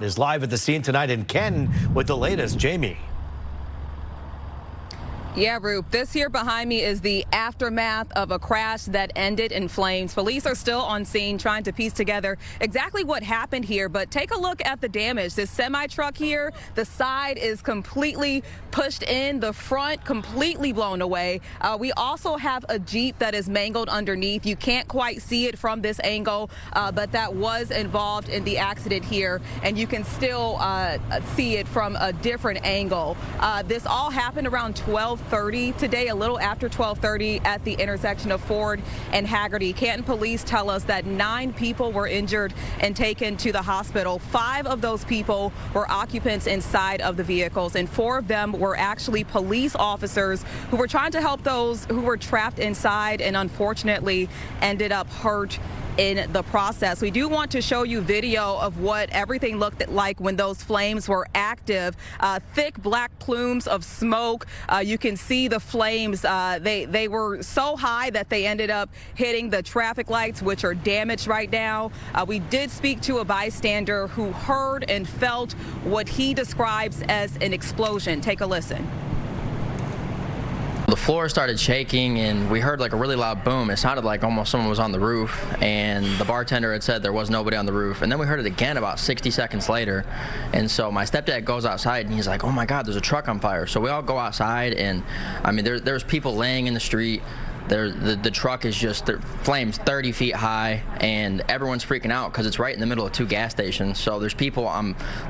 Is live at the scene tonight in Canton with the latest. Jamie. Yeah, Roop, this here behind me is the aftermath of a crash that ended in flames. Police are still on scene trying to piece together exactly what happened here, but take a look at the damage. This semi-truck here, the side is completely pushed in, the front completely blown away. We also have a Jeep that is mangled underneath. You can't quite see it from this angle, but that was involved in the accident here, and you can still see it from a different angle. This all happened around 12:30 today, a little after 12:30 at the intersection of Ford and Haggerty. Canton police tell us that 9 people were injured and taken to the hospital. 5 of those people were occupants inside of the vehicles, and 4 of them were actually police officers who were trying to help those who were trapped inside and unfortunately ended up hurt in the process. We do want to show you video of what everything looked like when those flames were active. Thick black plumes of smoke. You can see the flames. They were so high that they ended up hitting the traffic lights, which are damaged right now. We did speak to a bystander who heard and felt what he describes as an explosion. Take a listen. The floor started shaking and we heard like a really loud boom. It sounded like almost someone was on the roof, and the bartender had said there was nobody on the roof. And then we heard it again about 60 seconds later. And so my stepdad goes outside and he's like, oh my God, there's a truck on fire. So we all go outside, and I mean, there's people laying in the street. The truck is just flames 30 feet high, and everyone's freaking out because it's right in the middle of 2 gas stations. So there's people,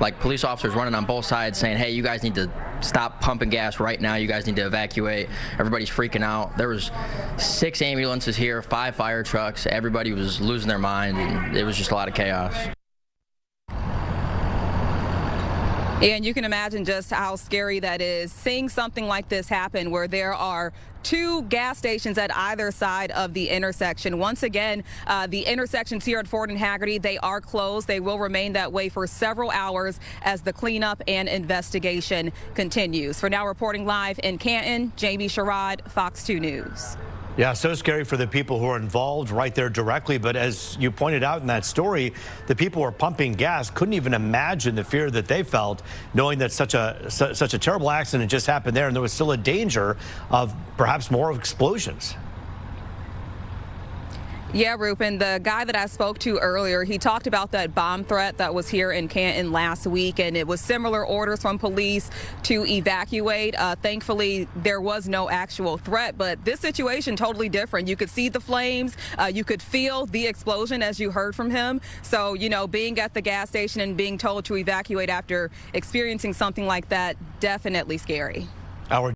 like police officers running on both sides saying, hey, you guys need to stop pumping gas right now. You guys need to evacuate. Everybody's freaking out. There was 6 ambulances here, 5 fire trucks. Everybody was losing their mind, and it was just a lot of chaos. And you can imagine just how scary that is, seeing something like this happen where there are 2 gas stations at either side of the intersection. Once again, the intersections here at Ford and Haggerty, they are closed. They will remain that way for several hours as the cleanup and investigation continues. For now, reporting live in Canton, Jamie Sherrod, Fox 2 News. Yeah, so scary for the people who are involved right there directly. But as you pointed out in that story, the people who are pumping gas couldn't even imagine the fear that they felt, knowing that such a terrible accident just happened there, and there was still a danger of perhaps more explosions. Yeah, Rupin, the guy that I spoke to earlier, he talked about that bomb threat that was here in Canton last week, and it was similar orders from police to evacuate. Thankfully, there was no actual threat, but this situation totally different. You could see the flames, you could feel the explosion as you heard from him. So, you know, being at the gas station and being told to evacuate after experiencing something like that, definitely scary.